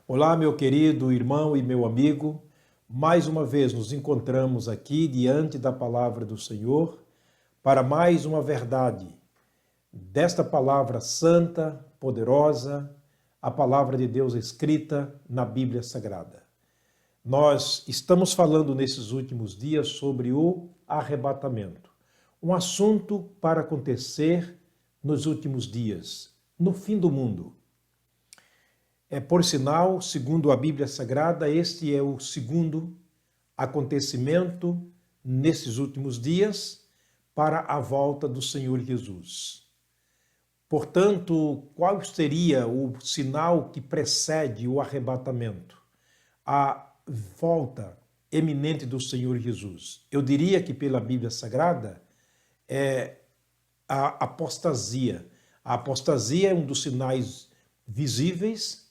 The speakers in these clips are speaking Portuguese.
Olá, meu querido irmão e meu amigo. Mais uma vez nos encontramos aqui diante da palavra do Senhor para mais uma verdade desta palavra santa, poderosa, a palavra de Deus escrita na Bíblia Sagrada. Nós estamos falando nesses últimos dias sobre o arrebatamento, um assunto para acontecer nos últimos dias, no fim do mundo. Por sinal, segundo a Bíblia Sagrada, este é o segundo acontecimento nesses últimos dias para a volta do Senhor Jesus. Portanto, qual seria o sinal que precede o arrebatamento? A volta eminente do Senhor Jesus. Eu diria que pela Bíblia Sagrada é a apostasia. A apostasia é um dos sinais visíveis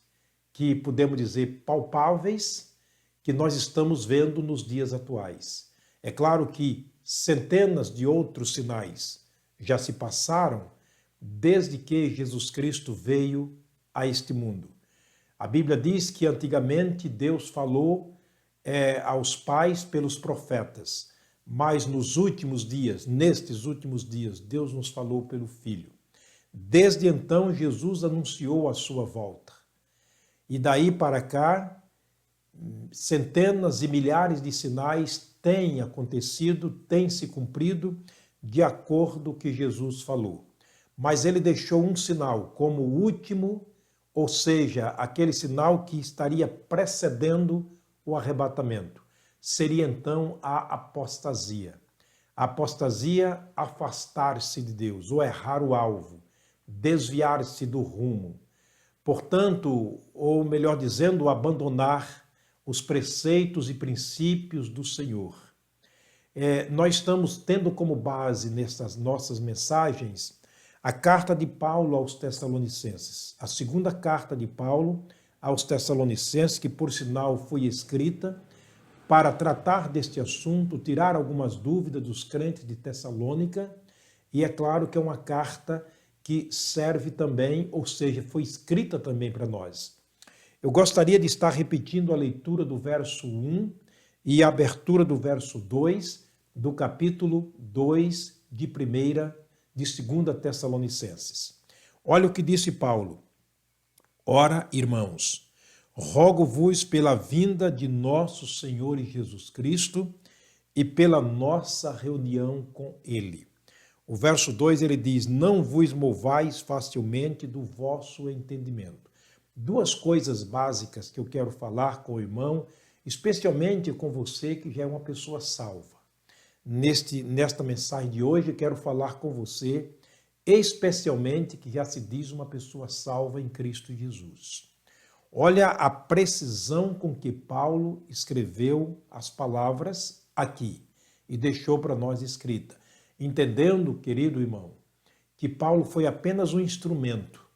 que podemos dizer palpáveis, que nós estamos vendo nos dias atuais. É claro que centenas de outros sinais já se passaram desde que Jesus Cristo veio a este mundo. A Bíblia diz que antigamente Deus falou aos pais pelos profetas, mas nos últimos dias, nestes últimos dias, Deus nos falou pelo Filho. Desde então, Jesus anunciou a sua volta. E daí para cá, centenas e milhares de sinais têm acontecido, têm se cumprido de acordo com o que Jesus falou. Mas ele deixou um sinal como o último, ou seja, aquele sinal que estaria precedendo o arrebatamento. Seria então a apostasia. A apostasia, afastar-se de Deus, ou errar o alvo, desviar-se do rumo. Portanto, ou melhor dizendo, abandonar os preceitos e princípios do Senhor. Nós estamos tendo como base nessas nossas mensagens a carta de Paulo aos Tessalonicenses, a segunda carta de Paulo aos Tessalonicenses, que por sinal foi escrita para tratar deste assunto, tirar algumas dúvidas dos crentes de Tessalônica, e é claro que é uma carta que serve também, ou seja, foi escrita também para nós. Eu gostaria de estar repetindo a leitura do verso 1 e a abertura do verso 2 do capítulo 2 de 2 Tessalonicenses. Olha o que disse Paulo. Ora, irmãos, rogo-vos pela vinda de nosso Senhor Jesus Cristo e pela nossa reunião com Ele. O verso 2 ele diz, não vos movais facilmente do vosso entendimento. Duas coisas básicas que eu quero falar com o irmão, especialmente com você que já é uma pessoa salva. Nesta mensagem de hoje eu quero falar com você, especialmente que já se diz uma pessoa salva em Cristo Jesus. Olha a precisão com que Paulo escreveu as palavras aqui e deixou para nós escrita. Entendendo, querido irmão, que Paulo foi apenas um instrumento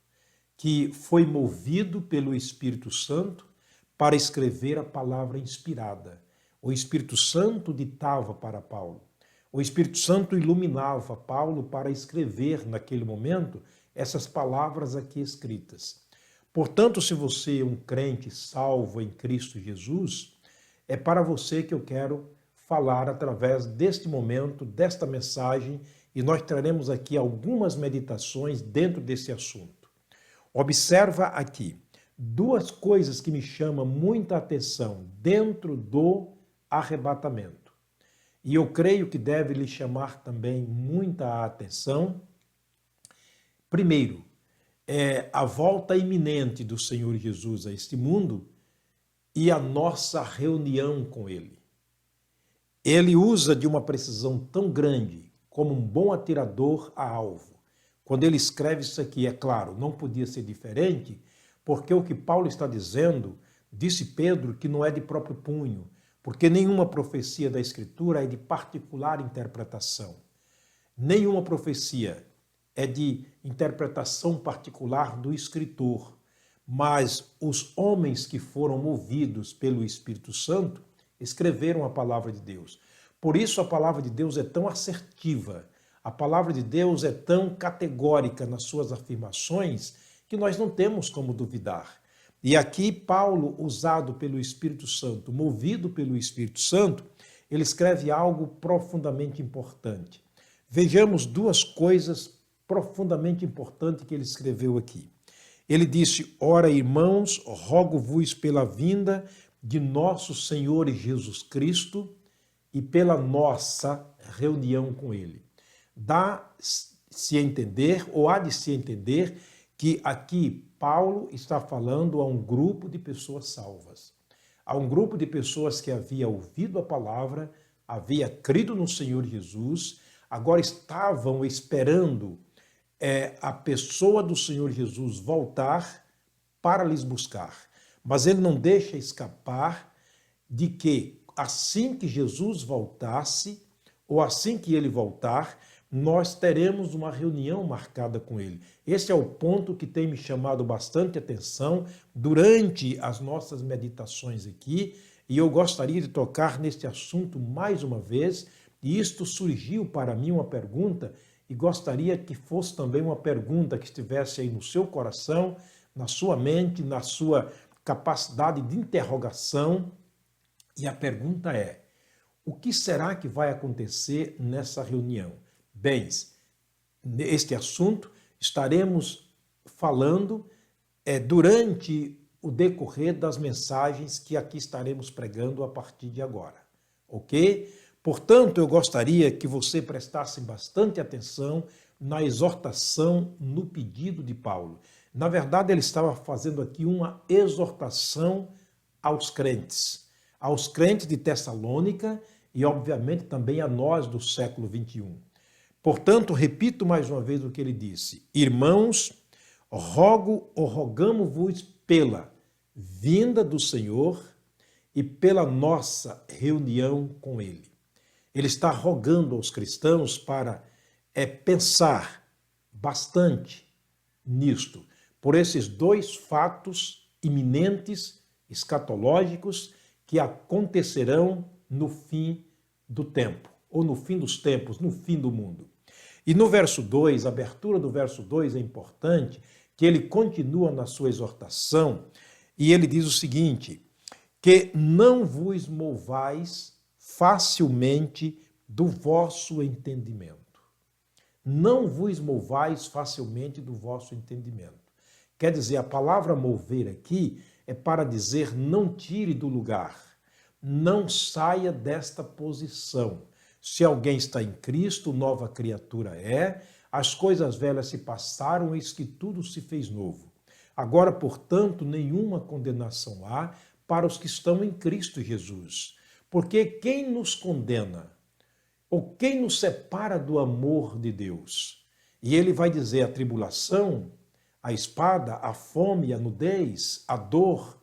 que foi movido pelo Espírito Santo para escrever a palavra inspirada. O Espírito Santo ditava para Paulo. O Espírito Santo iluminava Paulo para escrever naquele momento essas palavras aqui escritas. Portanto, se você é um crente salvo em Cristo Jesus, é para você que eu quero falar através deste momento, desta mensagem, e nós traremos aqui algumas meditações dentro desse assunto. Observa aqui duas coisas que me chamam muita atenção dentro do arrebatamento. E eu creio que deve lhe chamar também muita atenção. Primeiro, a volta iminente do Senhor Jesus a este mundo e a nossa reunião com Ele. Ele usa de uma precisão tão grande como um bom atirador a alvo. Quando ele escreve isso aqui, é claro, não podia ser diferente, porque o que Paulo está dizendo, disse Pedro, que não é de próprio punho, porque nenhuma profecia da Escritura é de particular interpretação. Nenhuma profecia é de interpretação particular do escritor, mas os homens que foram movidos pelo Espírito Santo escreveram a palavra de Deus. Por isso a palavra de Deus é tão assertiva, a palavra de Deus é tão categórica nas suas afirmações que nós não temos como duvidar. E aqui Paulo, usado pelo Espírito Santo, movido pelo Espírito Santo, ele escreve algo profundamente importante. Vejamos duas coisas profundamente importantes que ele escreveu aqui. Ele disse: ora, irmãos, rogo-vos pela vinda de nosso Senhor Jesus Cristo e pela nossa reunião com ele. Dá-se a entender, ou há de se entender, que aqui Paulo está falando a um grupo de pessoas salvas. A um grupo de pessoas que havia ouvido a palavra, havia crido no Senhor Jesus, agora estavam esperando a pessoa do Senhor Jesus voltar para lhes buscar. Mas ele não deixa escapar de que assim que Jesus voltasse, ou assim que ele voltar, nós teremos uma reunião marcada com ele. Esse é o ponto que tem me chamado bastante atenção durante as nossas meditações aqui, e eu gostaria de tocar neste assunto mais uma vez, e isto surgiu para mim uma pergunta, e gostaria que fosse também uma pergunta que estivesse aí no seu coração, na sua mente, na sua capacidade de interrogação. E a pergunta é: o que será que vai acontecer nessa reunião? Bem, este assunto estaremos falando durante o decorrer das mensagens que aqui estaremos pregando a partir de agora, ok? Portanto, eu gostaria que você prestasse bastante atenção na exortação, no pedido de Paulo. Na verdade, ele estava fazendo aqui uma exortação aos crentes de Tessalônica e, obviamente, também a nós do século 21. Portanto, repito mais uma vez o que ele disse: irmãos, rogamo-vos pela vinda do Senhor e pela nossa reunião com ele. Ele está rogando aos cristãos para pensar bastante nisto, por esses dois fatos iminentes, escatológicos, que acontecerão no fim do tempo, ou no fim dos tempos, no fim do mundo. E no verso 2, a abertura do verso 2 é importante, que ele continua na sua exortação, e ele diz o seguinte: que não vos movais facilmente do vosso entendimento. Não vos movais facilmente do vosso entendimento. Quer dizer, a palavra mover aqui é para dizer: não tire do lugar, não saia desta posição. Se alguém está em Cristo, nova criatura é, as coisas velhas se passaram, eis que tudo se fez novo. Agora, portanto, nenhuma condenação há para os que estão em Cristo Jesus. Porque quem nos condena, ou quem nos separa do amor de Deus? E ele vai dizer: a tribulação, a espada, a fome, a nudez, a dor.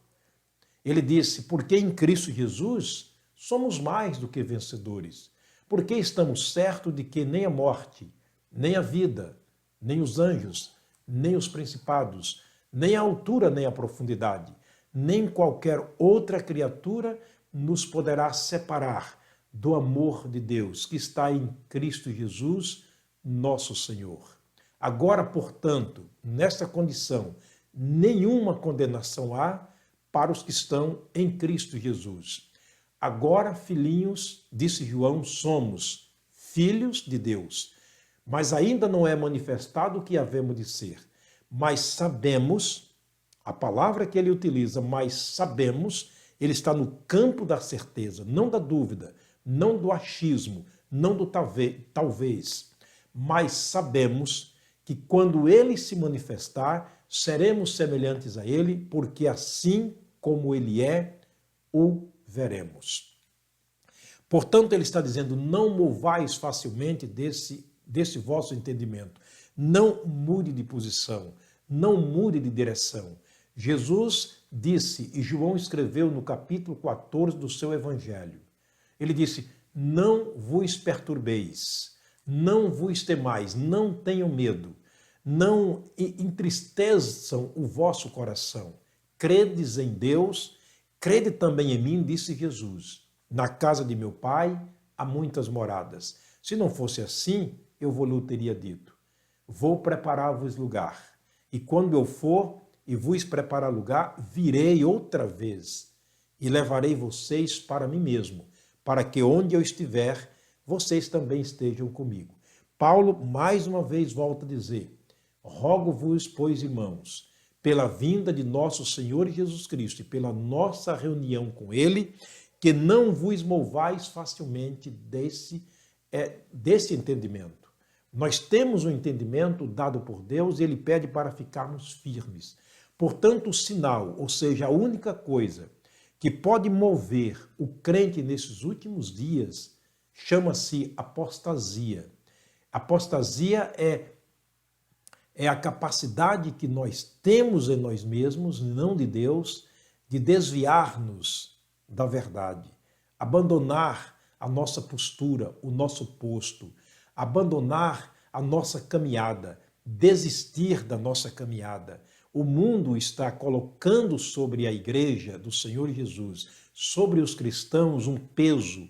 Ele disse: porque em Cristo Jesus somos mais do que vencedores. Porque estamos certos de que nem a morte, nem a vida, nem os anjos, nem os principados, nem a altura, nem a profundidade, nem qualquer outra criatura nos poderá separar do amor de Deus que está em Cristo Jesus, nosso Senhor. Agora, portanto, nesta condição, nenhuma condenação há para os que estão em Cristo Jesus. Agora, filhinhos, disse João, somos filhos de Deus, mas ainda não é manifestado o que havemos de ser. Mas sabemos, a palavra que ele utiliza, mas sabemos, ele está no campo da certeza, não da dúvida, não do achismo, não do talvez, mas sabemos que quando ele se manifestar, seremos semelhantes a ele, porque assim como ele é, o veremos. Portanto, ele está dizendo: não movais facilmente desse vosso entendimento, não mude de posição, não mude de direção. Jesus disse, e João escreveu no capítulo 14 do seu evangelho, ele disse: não vos perturbeis, não vos temais, não tenham medo, não entristeçam o vosso coração. Credes em Deus, crede também em mim, disse Jesus. Na casa de meu pai há muitas moradas. Se não fosse assim, eu vos teria dito: vou preparar-vos lugar. E quando eu for e vos preparar lugar, virei outra vez e levarei vocês para mim mesmo, para que onde eu estiver, vocês também estejam comigo. Paulo, mais uma vez, volta a dizer: rogo-vos, pois, irmãos, pela vinda de nosso Senhor Jesus Cristo e pela nossa reunião com Ele, que não vos movais facilmente desse entendimento. Nós temos um entendimento dado por Deus e Ele pede para ficarmos firmes. Portanto, o sinal, ou seja, a única coisa que pode mover o crente nesses últimos dias, chama-se apostasia. Apostasia é a capacidade que nós temos em nós mesmos, não de Deus, de desviar-nos da verdade, abandonar a nossa postura, o nosso posto, abandonar a nossa caminhada, desistir da nossa caminhada. O mundo está colocando sobre a igreja do Senhor Jesus, sobre os cristãos, um peso,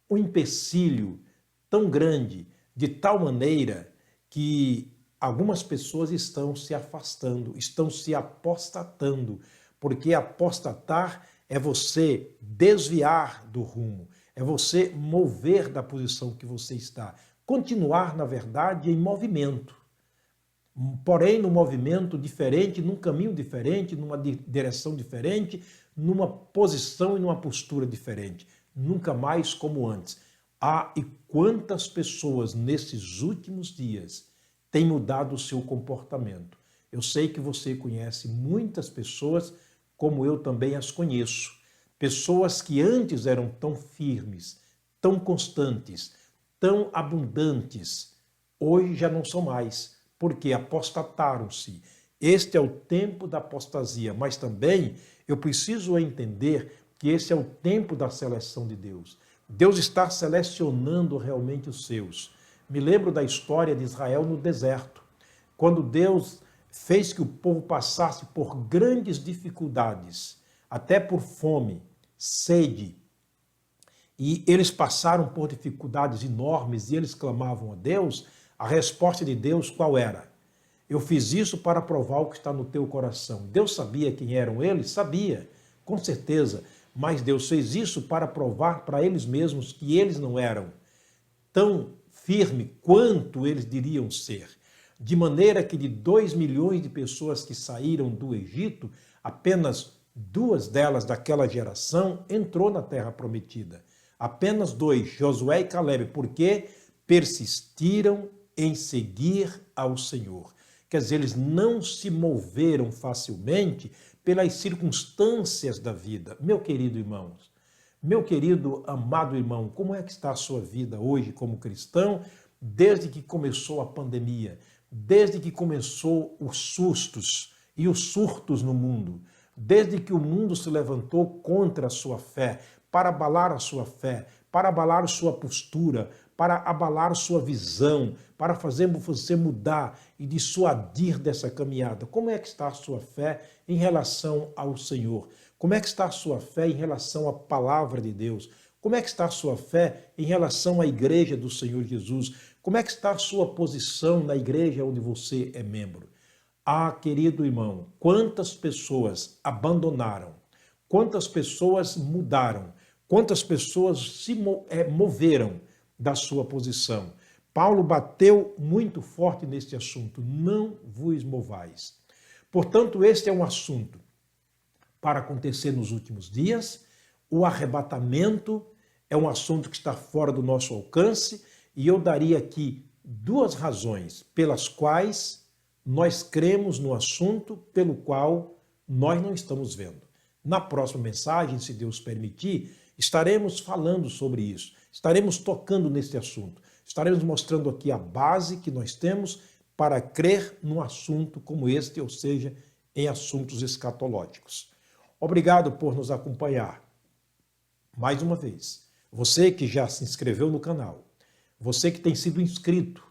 um empecilho tão grande, de tal maneira que algumas pessoas estão se afastando, estão se apostatando, porque apostatar é você desviar do rumo, é você mover da posição que você está, continuar, na verdade, em movimento, porém num movimento diferente, num caminho diferente, numa direção diferente, numa posição e numa postura diferente, nunca mais como antes. E quantas pessoas nesses últimos dias têm mudado o seu comportamento? Eu sei que você conhece muitas pessoas, como eu também as conheço. Pessoas que antes eram tão firmes, tão constantes, tão abundantes, hoje já não são mais, porque apostataram-se. Este é o tempo da apostasia, mas também eu preciso entender que esse é o tempo da seleção de Deus. Deus está selecionando realmente os seus. Me lembro da história de Israel no deserto, quando Deus fez que o povo passasse por grandes dificuldades, até por fome, sede, e eles passaram por dificuldades enormes e eles clamavam a Deus. A resposta de Deus qual era? Eu fiz isso para provar o que está no teu coração. Deus sabia quem eram eles? Sabia, com certeza. Mas Deus fez isso para provar para eles mesmos que eles não eram tão firmes quanto eles diriam ser. De maneira que de 2 milhões de pessoas que saíram do Egito, apenas 2 delas daquela geração entrou na terra prometida. Apenas 2, Josué e Calebe, porque persistiram em seguir ao Senhor. Quer dizer, eles não se moveram facilmente pelas circunstâncias da vida. Meu querido irmão, meu querido amado irmão, como é que está a sua vida hoje como cristão, desde que começou a pandemia, desde que começou os sustos e os surtos no mundo, desde que o mundo se levantou contra a sua fé, para abalar a sua fé, para abalar a sua postura, para abalar a sua visão, para fazer você mudar e dissuadir dessa caminhada. Como é que está a sua fé em relação ao Senhor? Como é que está a sua fé em relação à palavra de Deus? Como é que está a sua fé em relação à igreja do Senhor Jesus? Como é que está a sua posição na igreja onde você é membro? Querido irmão, quantas pessoas abandonaram, quantas pessoas mudaram, quantas pessoas se moveram da sua posição. Paulo bateu muito forte neste assunto, não vos movais. Portanto, este é um assunto para acontecer nos últimos dias. O arrebatamento é um assunto que está fora do nosso alcance e eu daria aqui 2 razões pelas quais nós cremos no assunto pelo qual nós não estamos vendo. Na próxima mensagem, se Deus permitir, estaremos falando sobre isso, estaremos tocando nesse assunto, estaremos mostrando aqui a base que nós temos para crer num assunto como este, ou seja, em assuntos escatológicos. Obrigado por nos acompanhar. Mais uma vez, você que já se inscreveu no canal, você que tem sido inscrito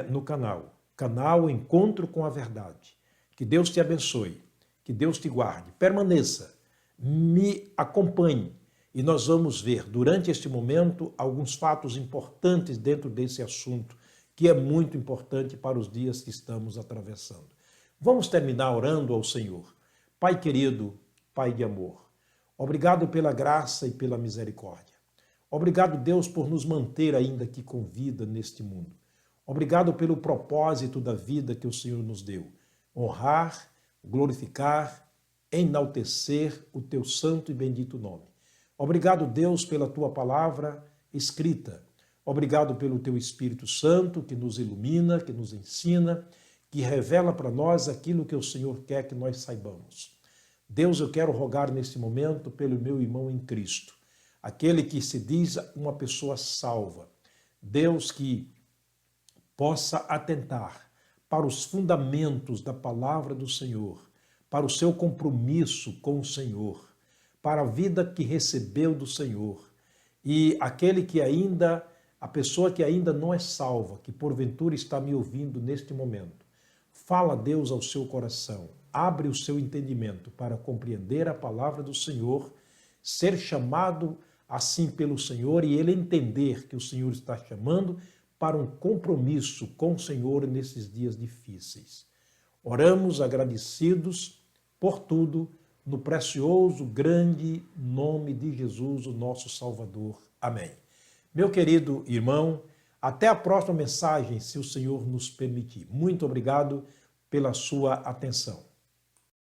no canal Encontro com a Verdade. Que Deus te abençoe, que Deus te guarde, permaneça, me acompanhe e nós vamos ver durante este momento alguns fatos importantes dentro desse assunto que é muito importante para os dias que estamos atravessando. Vamos terminar orando ao Senhor. Pai querido, Pai de amor, obrigado pela graça e pela misericórdia. Obrigado, Deus, por nos manter ainda aqui com vida neste mundo. Obrigado pelo propósito da vida que o Senhor nos deu. Honrar, glorificar, enaltecer o teu santo e bendito nome. Obrigado, Deus, pela tua palavra escrita. Obrigado pelo teu Espírito Santo que nos ilumina, que nos ensina, que revela para nós aquilo que o Senhor quer que nós saibamos. Deus, eu quero rogar neste momento pelo meu irmão em Cristo, aquele que se diz uma pessoa salva. Deus, que possa atentar para os fundamentos da palavra do Senhor, para o seu compromisso com o Senhor, para a vida que recebeu do Senhor. E aquele que ainda, a pessoa que ainda não é salva, que porventura está me ouvindo neste momento, fala, Deus, ao seu coração, abre o seu entendimento para compreender a palavra do Senhor, ser chamado assim pelo Senhor e ele entender que o Senhor está chamando para um compromisso com o Senhor nesses dias difíceis. Oramos agradecidos por tudo, no precioso, grande nome de Jesus, o nosso Salvador. Amém. Meu querido irmão, até a próxima mensagem, se o Senhor nos permitir. Muito obrigado pela sua atenção.